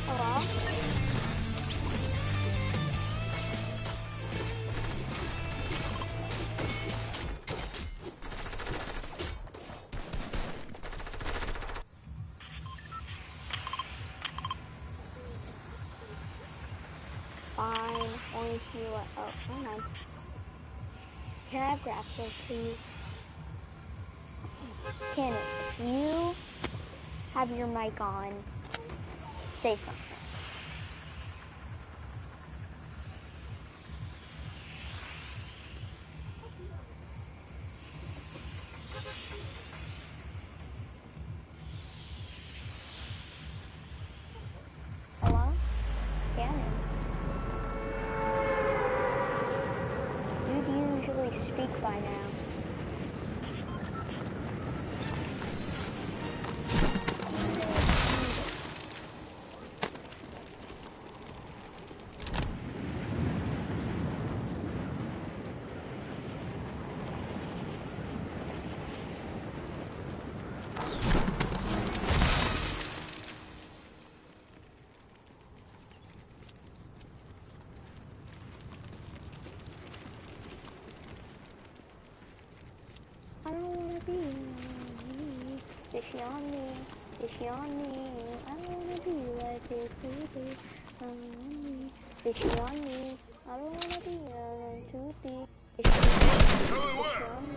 Hello? Fine, only if you let, oh, never mind. Can I have grapples, please? Tanner, if you have your mic on, say something. Hello? Tanner? You'd usually speak by now. I don't wanna be fishy on me, fishy on me. I don't wanna be like this, baby. Fishy on me. I don't wanna be a toothy. Fishy on me.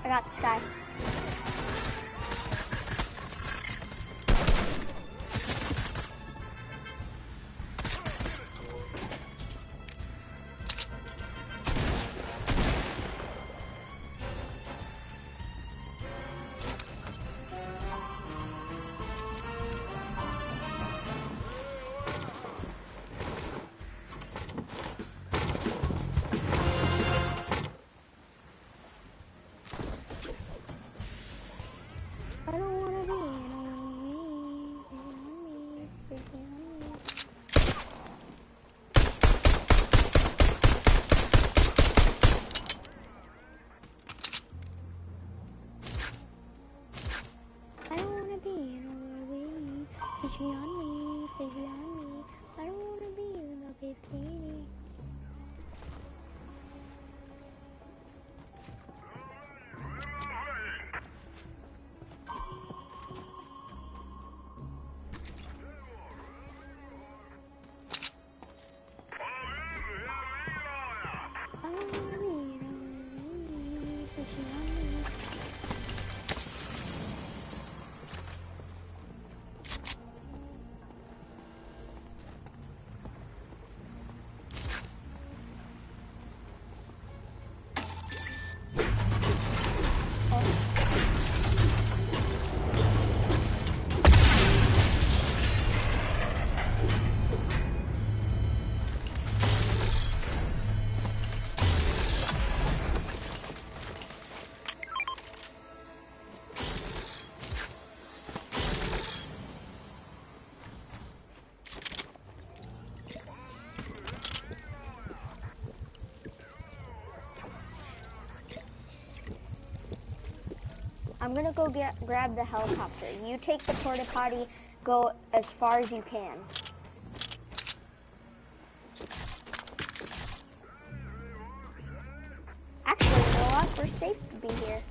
I got this guy. I don't wanna be fishy on me, fishy on me. I don't wanna be in a bikini. I'm gonna go grab the helicopter. You take the porta potty, go as far as you can. Actually, you know what? We're safe to be here.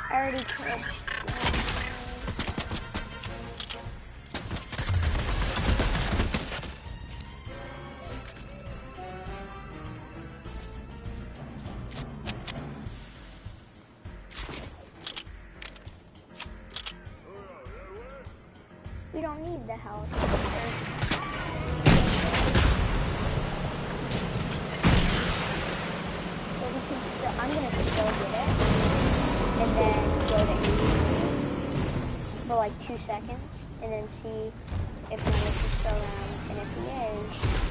I already killed. need the house. So we can still, I'm gonna still get it. And then go to for like 2 seconds. And then see if Minus is still around. And if he is,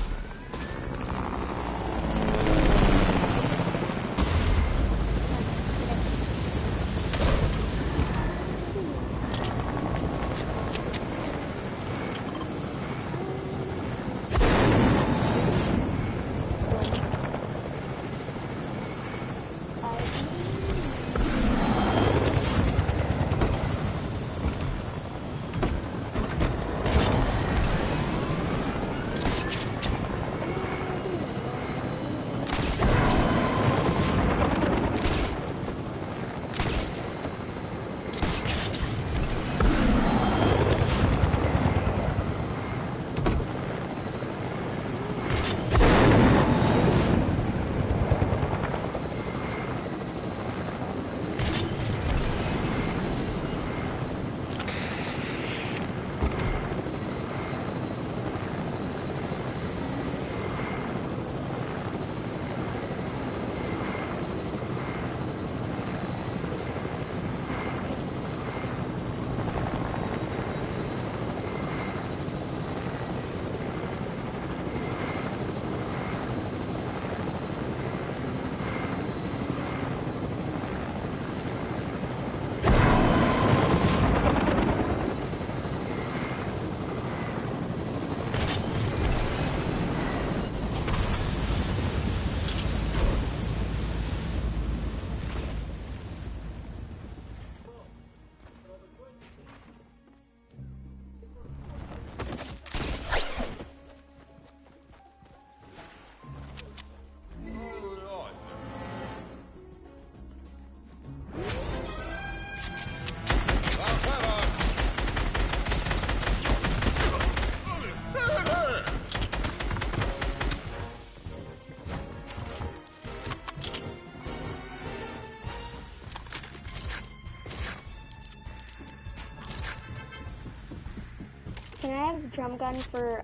can I have a drum gun for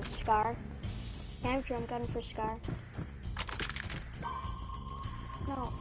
Scar? Can I have a drum gun for Scar? No.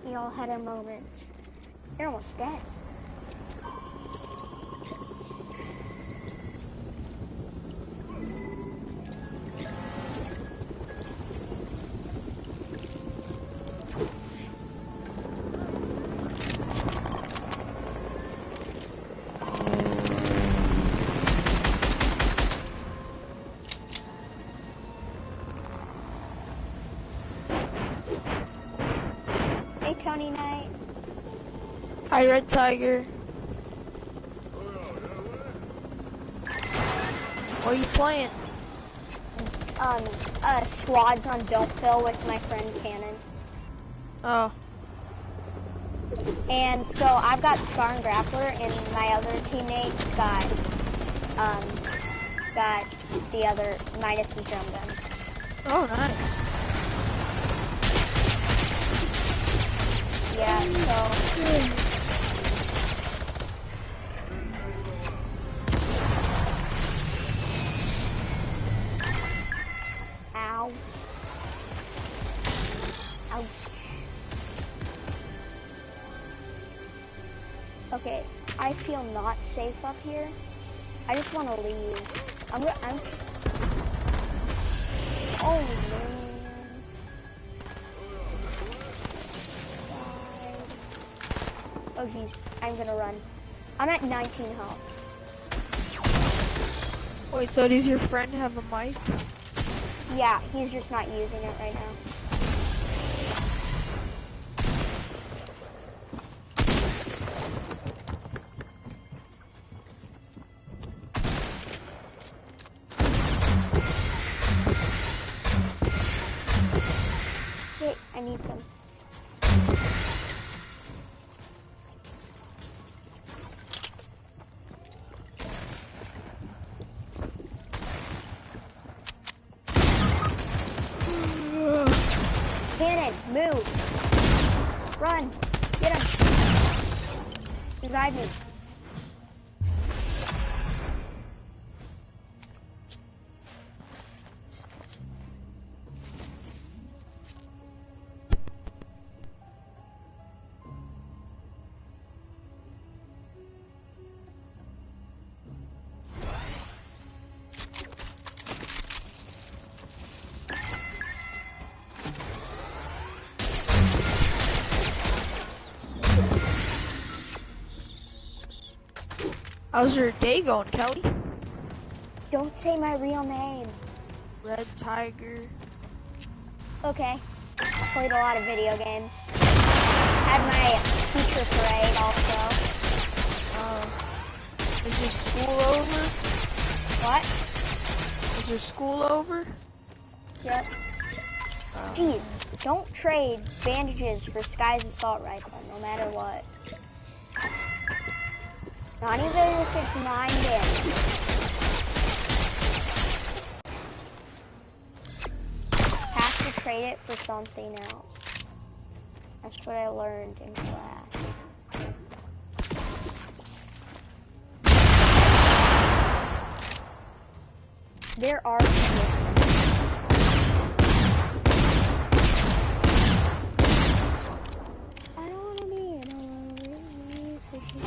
We all had our moments. You're almost dead. Tony Knight. Hi, Red Tiger. What are you playing? Squads on Don't Fill with my friend Cannon. Oh. And so I've got Scar and Grappler, and my other teammates got the other Midas and drum gun. Oh, nice. Yeah, so. Ow. Ouch. Okay, I feel not safe up here. I just want to leave. I'm just. Oh man. Oh jeez, I'm gonna run. I'm at 19 health. Wait, so does your friend have a mic? Yeah, he's just not using it right now. Wait, I need some. Cannon, move. Run. Get him. Revive me. How's your day going, Kelly? Don't say my real name. Red Tiger. Okay. Played a lot of video games. Had my teacher parade also. Is your school over? What? Is your school over? Yep. Jeez, don't trade bandages for Sky's assault rifle, no matter what. Not even if it's 9 damage. Have to trade it for something else. That's what I learned in class. There are people. I don't want to be in a really fishy.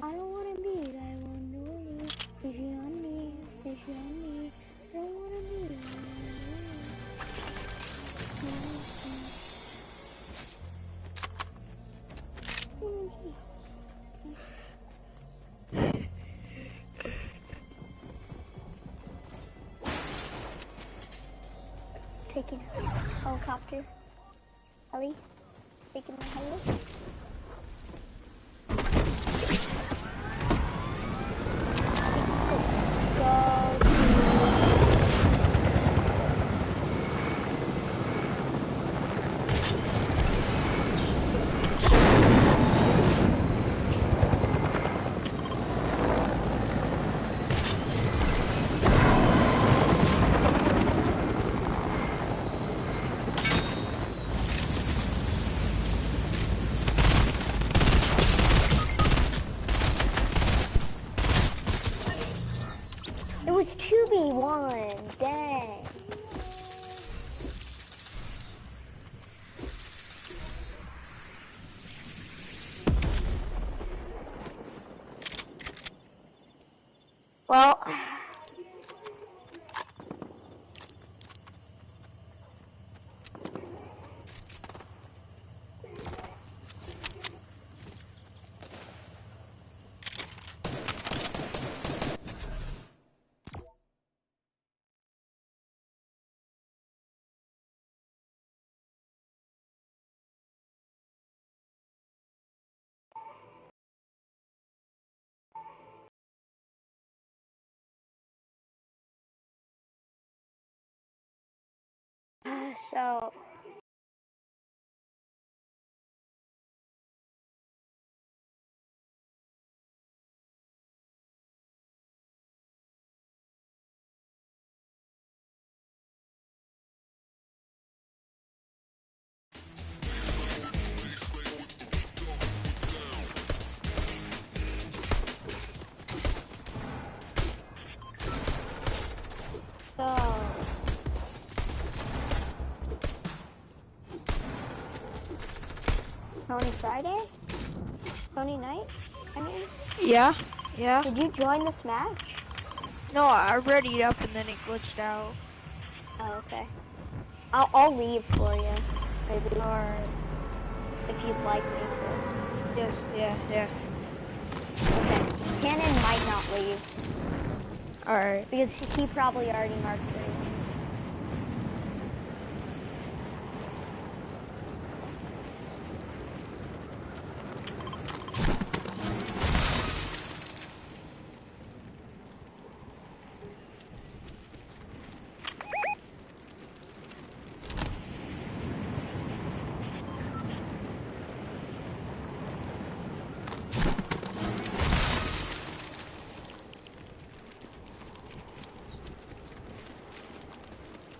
I don't want to be that one, no. Fishy on me, fishy on me. I don't want to be that one. Taking a helicopter. Ellie, taking the heli. It was 2v1, dang. Well, so Tony Friday? Tony night? I mean? Yeah. Yeah? Did you join this match? No, I readied up and then it glitched out. Oh, okay. I'll leave for you, maybe, Alright. if you'd like me to. Yes, yeah. Okay. Cannon might not leave, Alright. because he probably already marked it.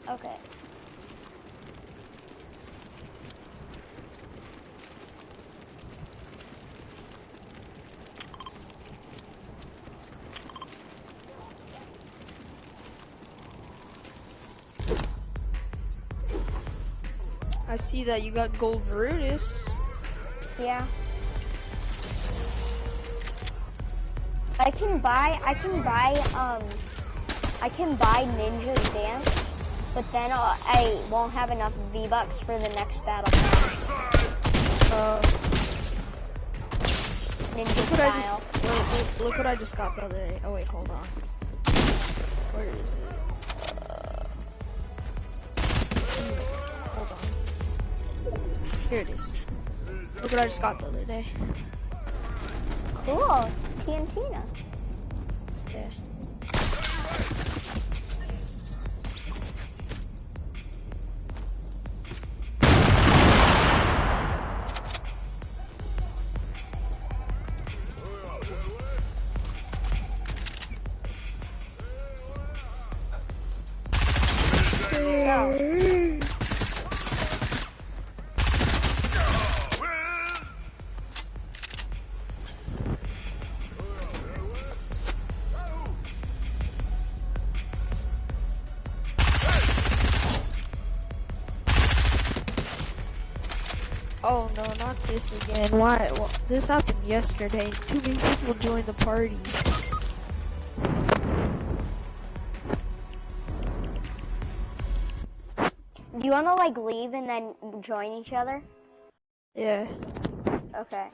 Okay. I see that you got gold Brutus. Yeah. I can buy Ninja's Dance, but then I won't have enough V-Bucks for the next battle pass. Ninja Look what I style. just look what I just got the other day. Oh wait, hold on. Where is it? Hold on. Here it is. Look what I just got the other day. Cool. TNTina. Yeah. Oh no, not this again. Why? Well, this happened yesterday. Too many people joined the party. Do you want to like leave and then join each other? Yeah. Okay.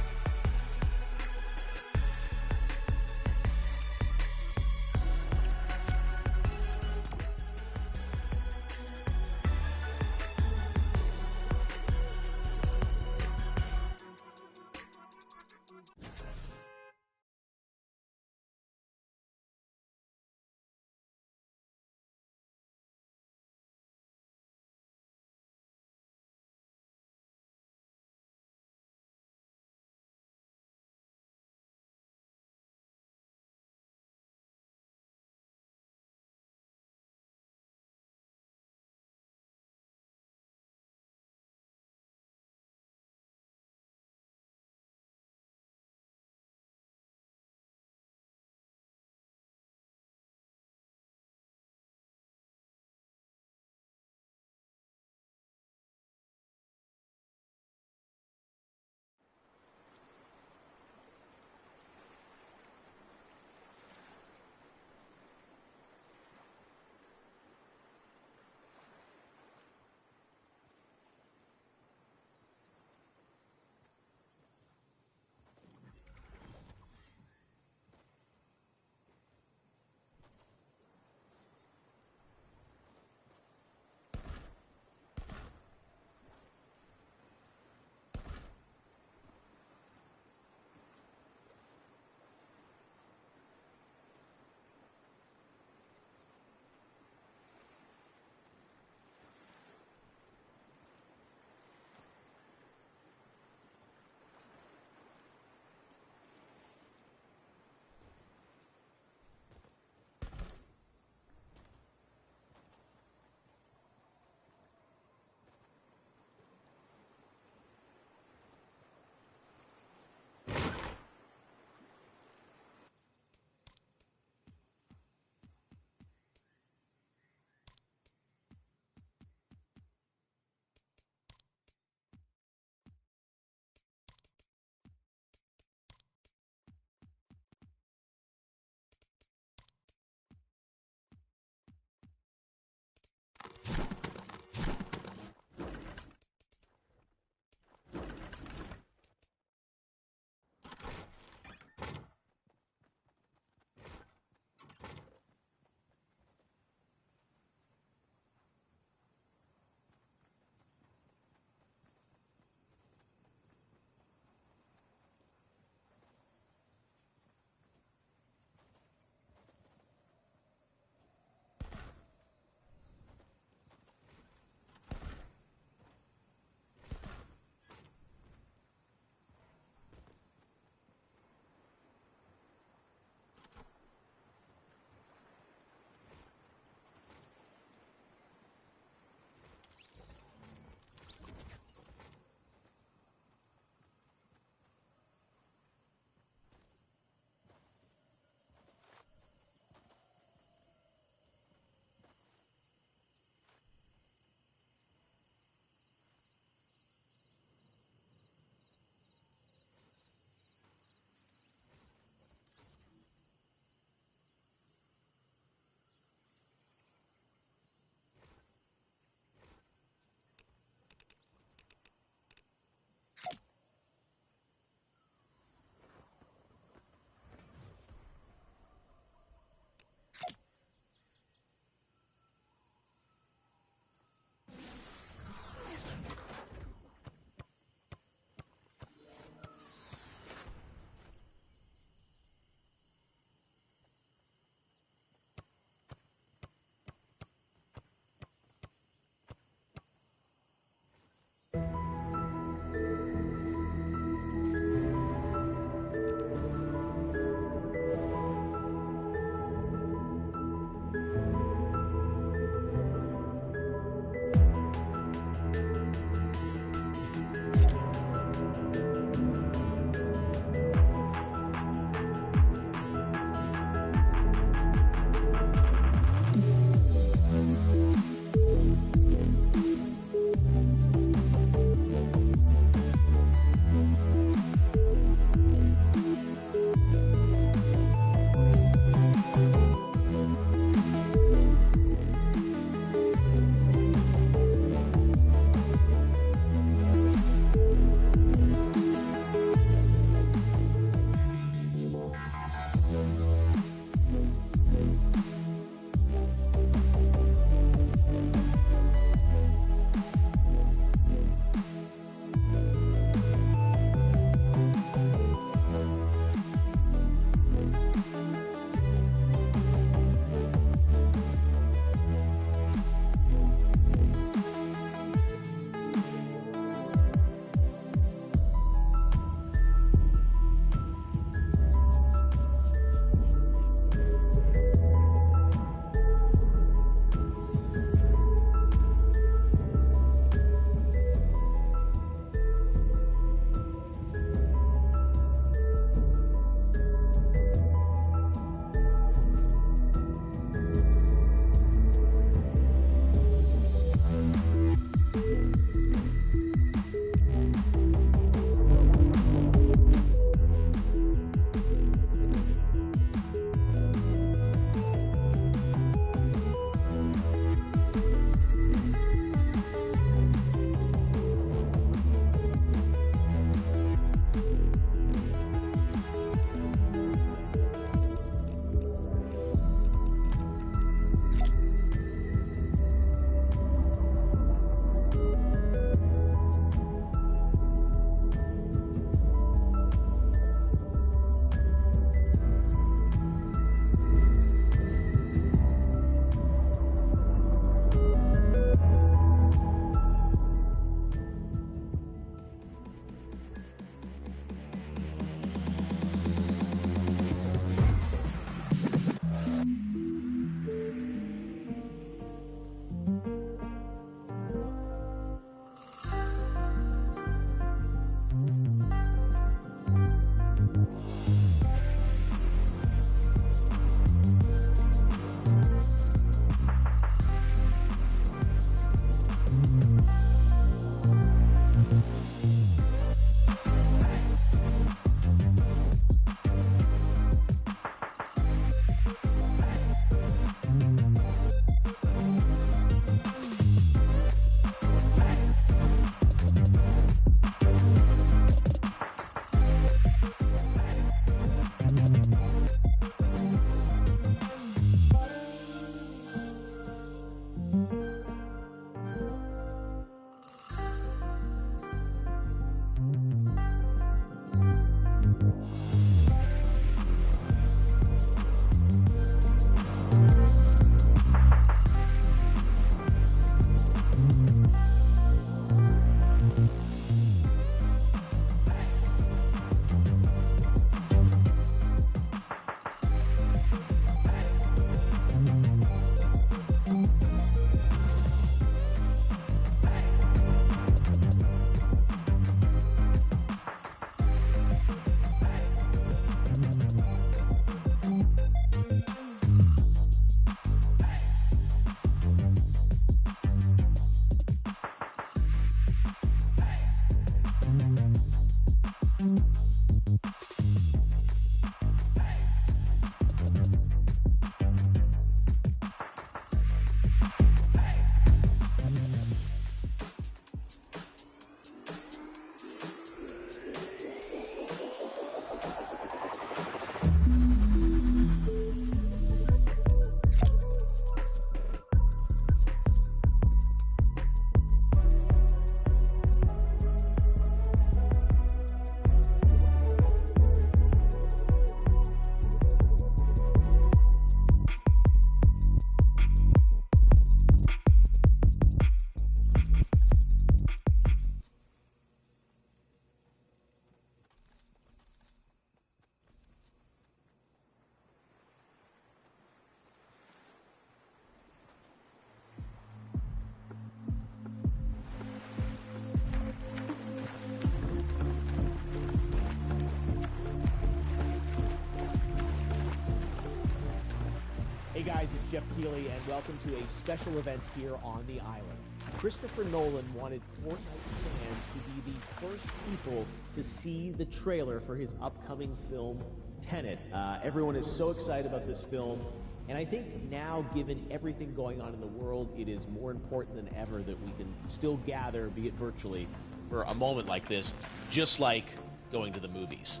Jeff Keighley, and welcome to a special event here on the island. Christopher Nolan wanted Fortnite fans to be the first people to see the trailer for his upcoming film, Tenet. Everyone is so excited about this film, and I think now, given everything going on in the world, it is more important than ever that we can still gather, be it virtually, for a moment like this, just like going to the movies.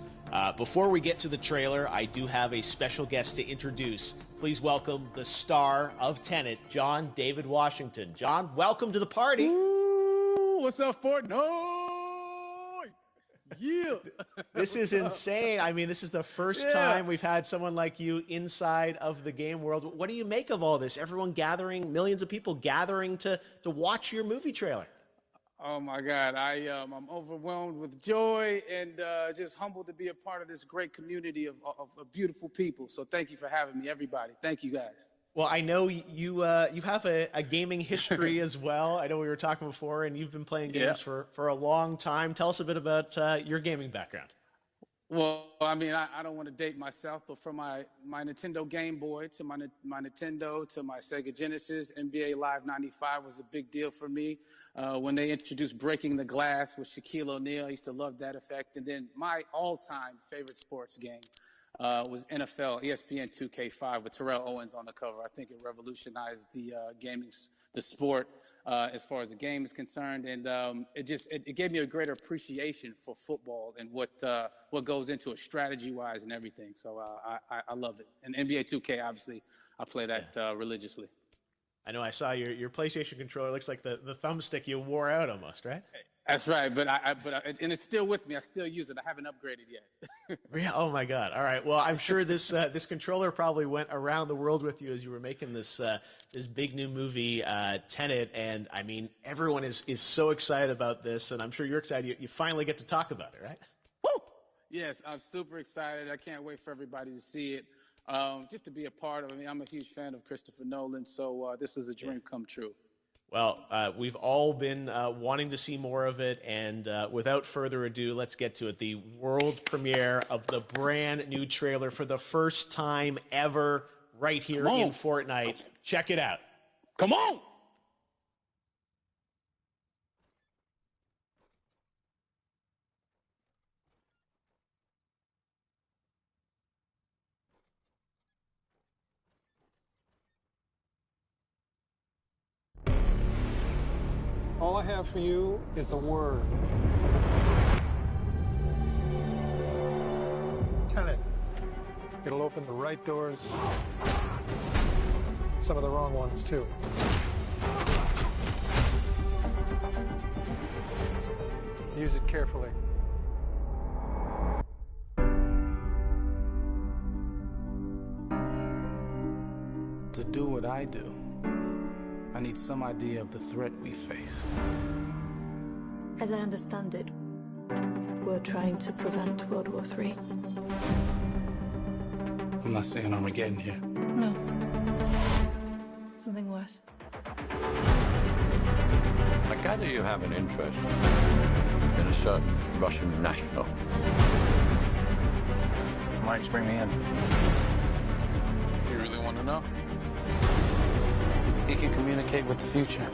Before we get to the trailer, I do have a special guest to introduce. Please welcome the star of Tenet, John David Washington. John, welcome to the party. Ooh, what's up, Fortnite? Yeah. This is insane. I mean, this is the first time we've had someone like you inside of the game world. What do you make of all this? Everyone gathering, millions of people gathering to watch your movie trailer. Oh my God, I'm overwhelmed with joy and just humbled to be a part of this great community of beautiful people. So thank you for having me, everybody. Thank you, guys. Well, I know you have a gaming history as well. I know we were talking before, and you've been playing games for a long time. Tell us a bit about your gaming background. Well, I mean, I don't want to date myself, but from my Nintendo Game Boy to my Nintendo to my Sega Genesis, NBA Live 95 was a big deal for me. When they introduced Breaking the Glass with Shaquille O'Neal, I used to love that effect. And then my all-time favorite sports game was NFL ESPN 2K5 with Terrell Owens on the cover. I think it revolutionized the sport as far as the game is concerned, and it gave me a greater appreciation for football and what goes into it strategy-wise and everything. So I love it. And NBA 2K, obviously, I play that religiously. I know I saw your PlayStation controller. Looks like the thumbstick you wore out almost, right? That's right, but and it's still with me. I still use it. I haven't upgraded yet. Yeah. Oh my God. All right. Well, I'm sure this controller probably went around the world with you as you were making this big new movie, Tenet. And I mean, everyone is so excited about this, and I'm sure you're excited. You finally get to talk about it, right? Woo! Yes, I'm super excited. I can't wait for everybody to see it. Just to be a part of it. I mean, I'm a huge fan of Christopher Nolan, so this is a dream come true. Well, we've all been wanting to see more of it, and without further ado, let's get to it. The world premiere of the brand new trailer for the first time ever right here in Fortnite. Check it out. Come on! All I have for you is a word. Tenet. It'll open the right doors, some of the wrong ones too. Use it carefully. To do what I do, I need some idea of the threat we face. As I understand it, we're trying to prevent World War III. I'm not saying Armageddon here. No. Something worse. I gather you have an interest in a certain Russian national. Why did you bring me in? You really want to know? He can communicate with the future.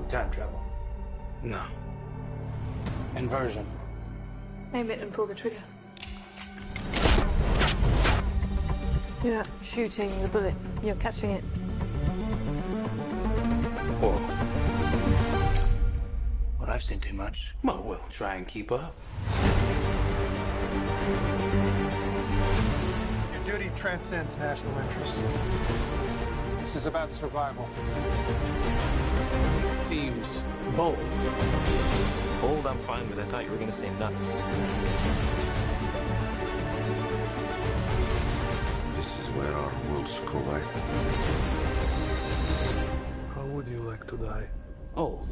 Time travel. No. Inversion. Aim it and pull the trigger. You're not shooting the bullet, you're catching it. Whoa. Well, I've seen too much. Well, we'll try and keep up. Your duty transcends national interests. This is about survival. Seems bold. Bold, I'm fine with. I thought you were going to say nuts. This is where our worlds collide. How would you like to die? Old.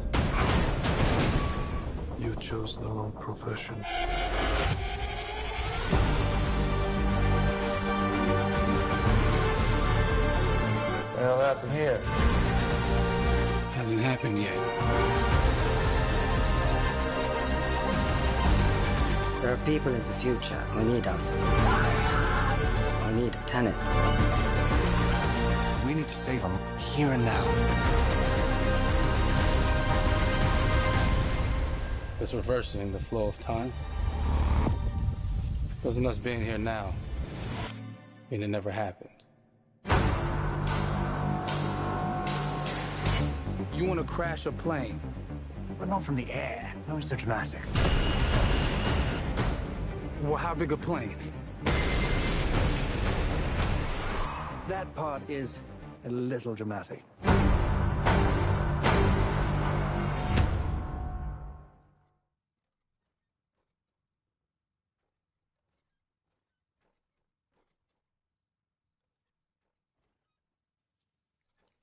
You chose the wrong profession. What the hell happened here? Hasn't happened yet. There are people in the future who need us. Our need Tenet. We need to save him here and now. It's reversing the flow of time. Doesn't us being here now mean it never happened? You want to crash a plane? But not from the air. No, it's so dramatic. Well, how big a plane? That part is a little dramatic.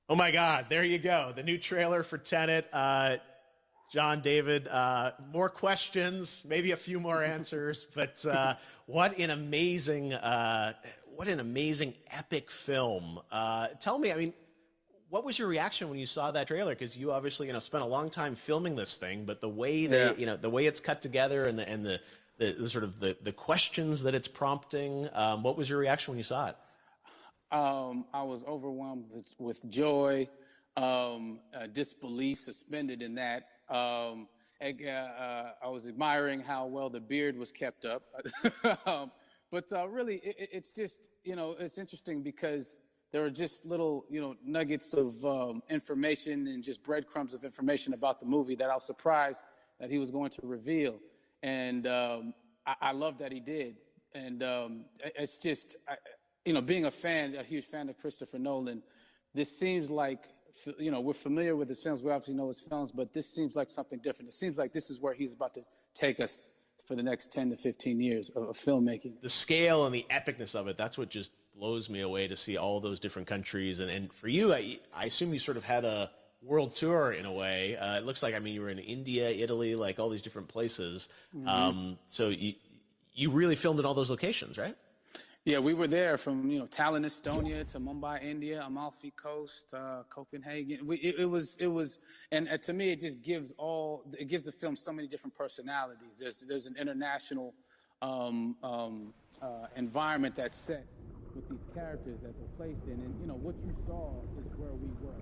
Oh my God, there you go. The new trailer for Tenet. John, David, more questions, maybe a few more answers, but what an amazing epic film. Tell me, I mean, what was your reaction when you saw that trailer? Because you obviously, spent a long time filming this thing, but the way the way it's cut together and the sort of the questions that it's prompting, what was your reaction when you saw it? I was overwhelmed with joy, disbelief suspended in that. I was admiring how well the beard was kept up. But really, it's just, it's interesting because there are just little, nuggets of information and just breadcrumbs of information about the movie that I was surprised that he was going to reveal. And I love that he did. And it's just, being a huge fan of Christopher Nolan, this seems like, we're familiar with his films. We obviously know his films, but this seems like something different. It seems like this is where he's about to take us for the next 10 to 15 years of filmmaking. The scale and the epicness of it, that's what just blows me away, to see all those different countries. And for you, I assume you sort of had a world tour in a way. It looks like, you were in India, Italy, like all these different places. Mm-hmm. So you really filmed in all those locations, right? Yeah, we were there from, Tallinn, Estonia to Mumbai, India, Amalfi Coast, Copenhagen. It was, and to me, it just gives the film so many different personalities. There's an international environment that's set with these characters that they're placed in, and what you saw is where we were.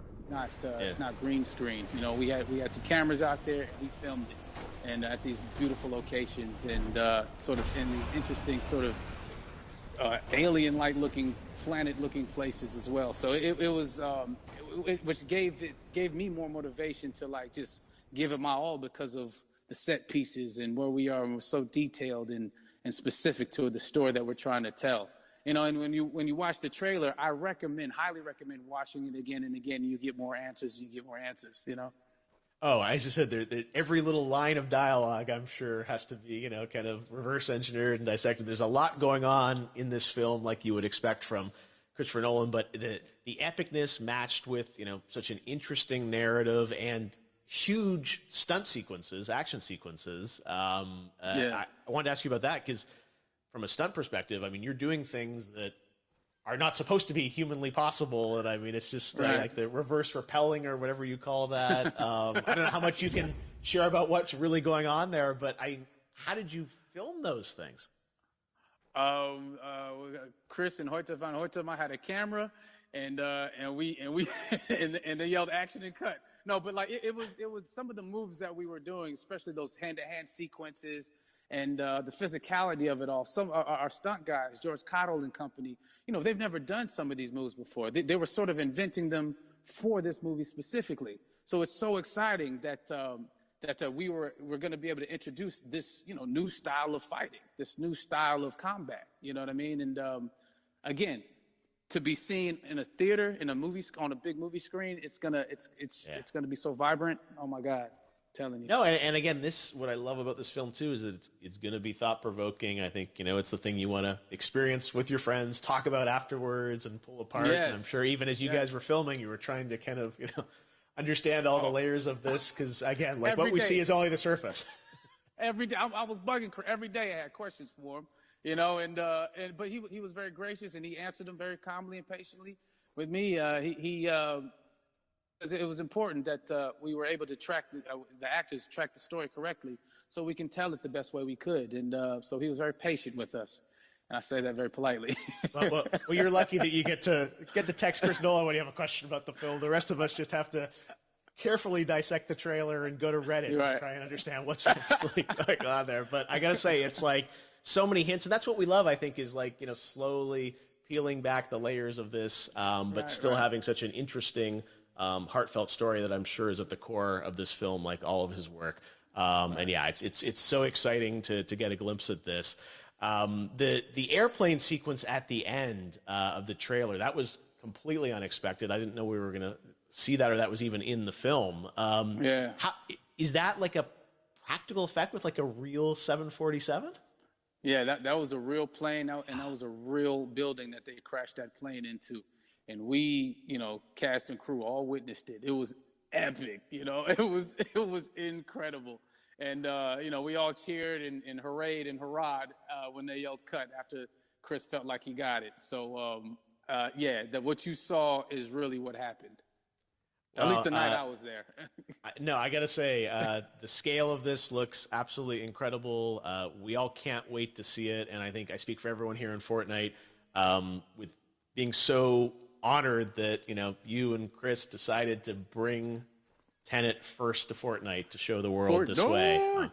It's not green screen. We had some cameras out there, and we filmed it, and at these beautiful locations, and sort of in these interesting sort of alien-like looking, planet-looking places as well. So it was, which gave me more motivation to just give it my all because of the set pieces and where we are, and we're so detailed and specific to the story that we're trying to tell. And when you watch the trailer, I highly recommend watching it again and again. You get more answers. Oh, I just said every little line of dialogue, I'm sure, has to be, kind of reverse engineered and dissected. There's a lot going on in this film, like you would expect from Christopher Nolan, but the epicness matched with, such an interesting narrative and huge stunt sequences, action sequences. I wanted to ask you about that because from a stunt perspective, you're doing things that are not supposed to be humanly possible, and it's just like the reverse rappelling or whatever you call that. I don't know how much you can share about what's really going on there, but how did you film those things? Chris and Hoyte van Hoytema had a camera, and they yelled action and cut. No, but it was some of the moves that we were doing, especially those hand-to-hand sequences. And the physicality of it all. Some our stunt guys, George Cottle and company, they've never done some of these moves before. They were sort of inventing them for this movie specifically. So it's so exciting that we're going to be able to introduce this, new style of fighting, this new style of combat. You know what I mean? And again, to be seen in a theater, in a movie, on a big movie screen, it's gonna be so vibrant. Oh my God. Telling you. No, and again, what I love about this film too is that it's going to be thought-provoking. I think it's the thing you want to experience with your friends, talk about afterwards, and pull apart. Yes. And I'm sure even as you guys were filming, you were trying to kind of understand all the layers of this because again, what we see is only the surface. Every day, I was bugging every day. I had questions for him, but he was very gracious and he answered them very calmly and patiently with me. It was important that we were able to track the actors track the story correctly so we can tell it the best way we could. And so he was very patient with us. And I say that very politely. Well, you're lucky that you get to text Chris Nolan when you have a question about the film. The rest of us just have to carefully dissect the trailer and go to Reddit to try and understand what's really going on there. But I gotta say, it's like so many hints, and that's what we love. I think is like slowly peeling back the layers of this, but still having such an interesting, heartfelt story that I'm sure is at the core of this film, like all of his work. And yeah, it's so exciting to get a glimpse at this. The airplane sequence at the end of the trailer, that was completely unexpected. I didn't know we were going to see that, or that was even in the film. Is that like a practical effect with like a real 747? Yeah, that was a real plane, and that was a real building that they crashed that plane into. And we, cast and crew all witnessed it. It was epic, it was incredible. And, we all cheered and hurrayed and hurrahed when they yelled cut after Chris felt like he got it. So, that what you saw is really what happened. At least the night I was there. No, I got to say, the scale of this looks absolutely incredible. We all can't wait to see it. And I think I speak for everyone here in Fortnite with being so honored that, you and Chris decided to bring Tenet first to Fortnite to show the world this way.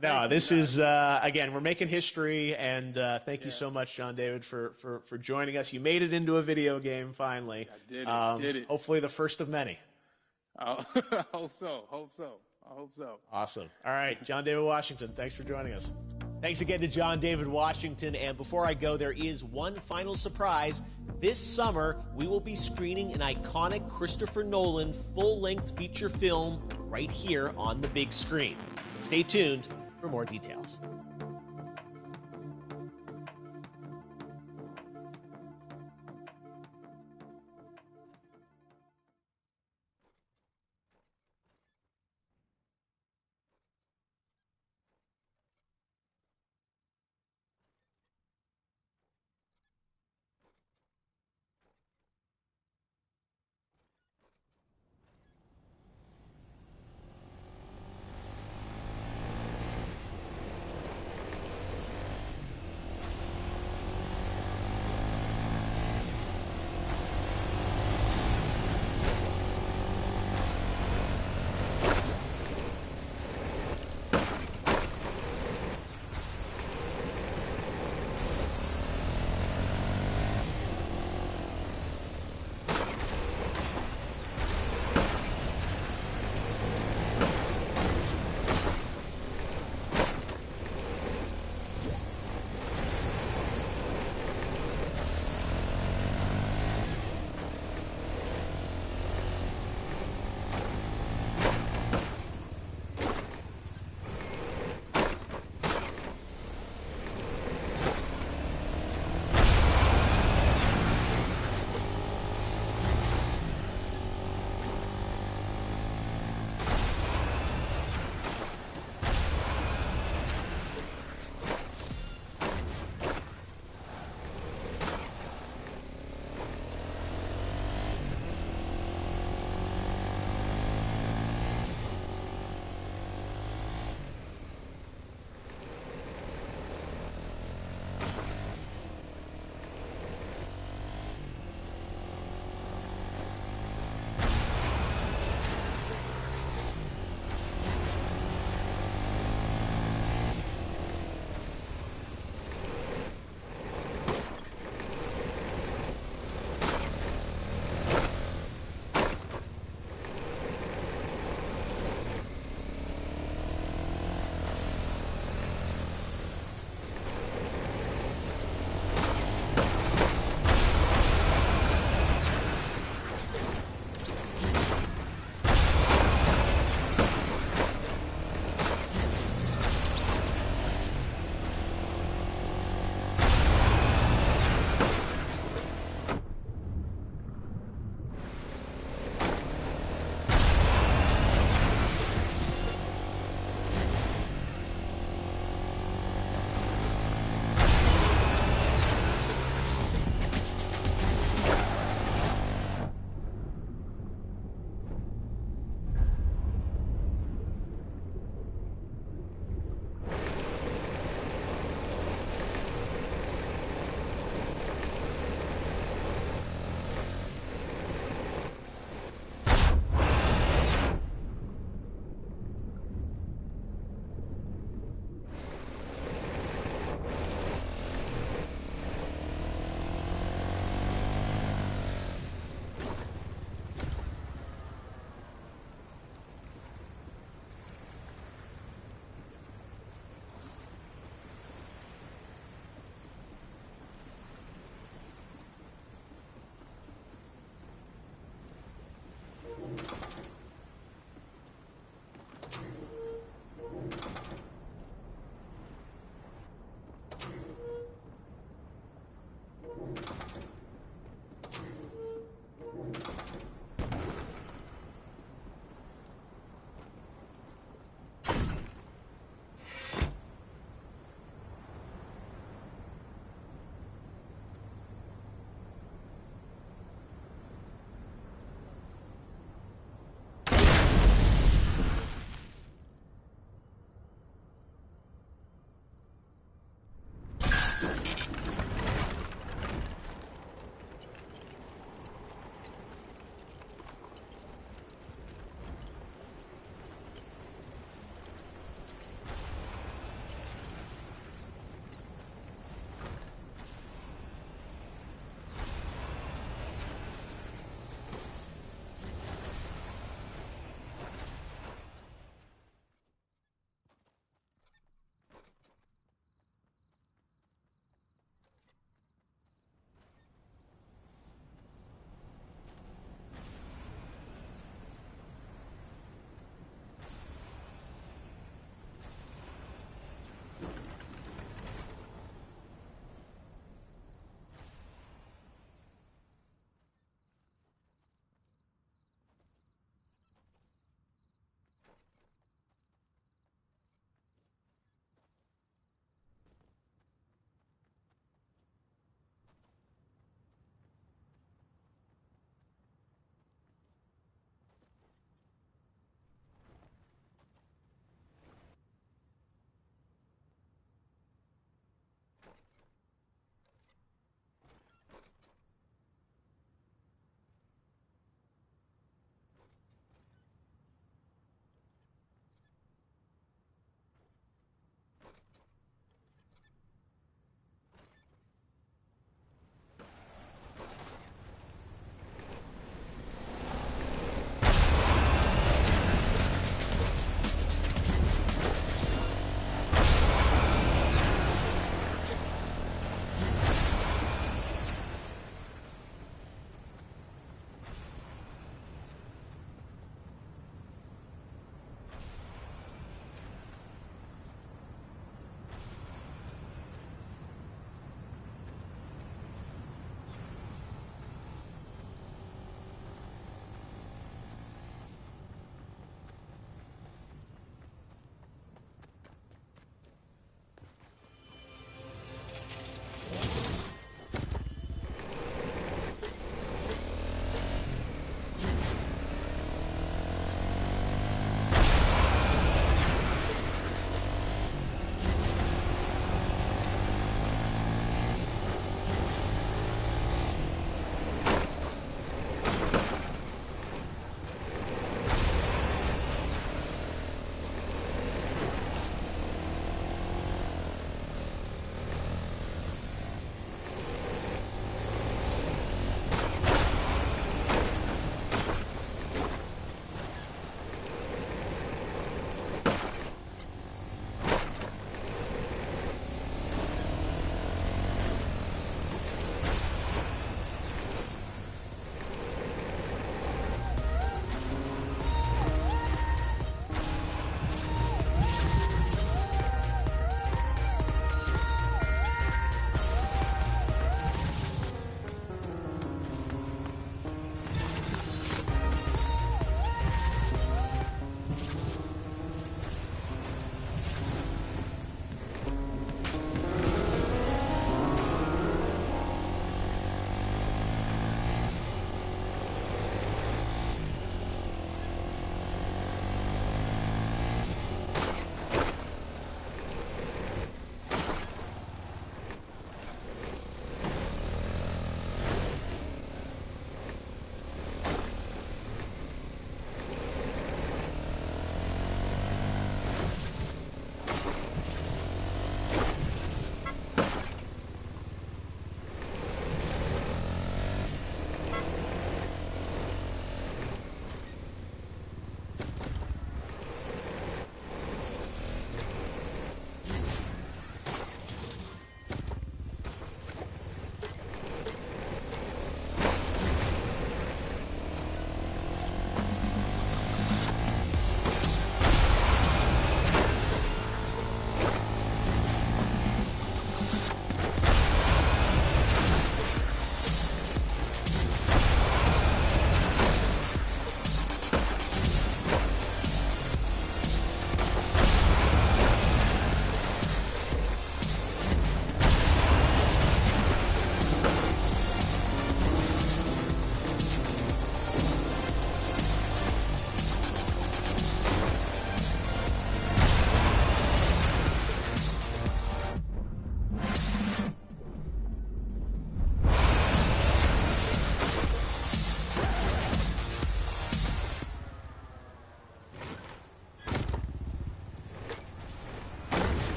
No, this is, again, we're making history, and thank you so much, John David, for joining us. You made it into a video game, finally. I did it. Hopefully the first of many. I hope so. Awesome. All right, John David Washington, thanks for joining us. Thanks again to John David Washington, and before I go, there is one final surprise. This summer, we will be screening an iconic Christopher Nolan full-length feature film right here on the big screen. Stay tuned for more details.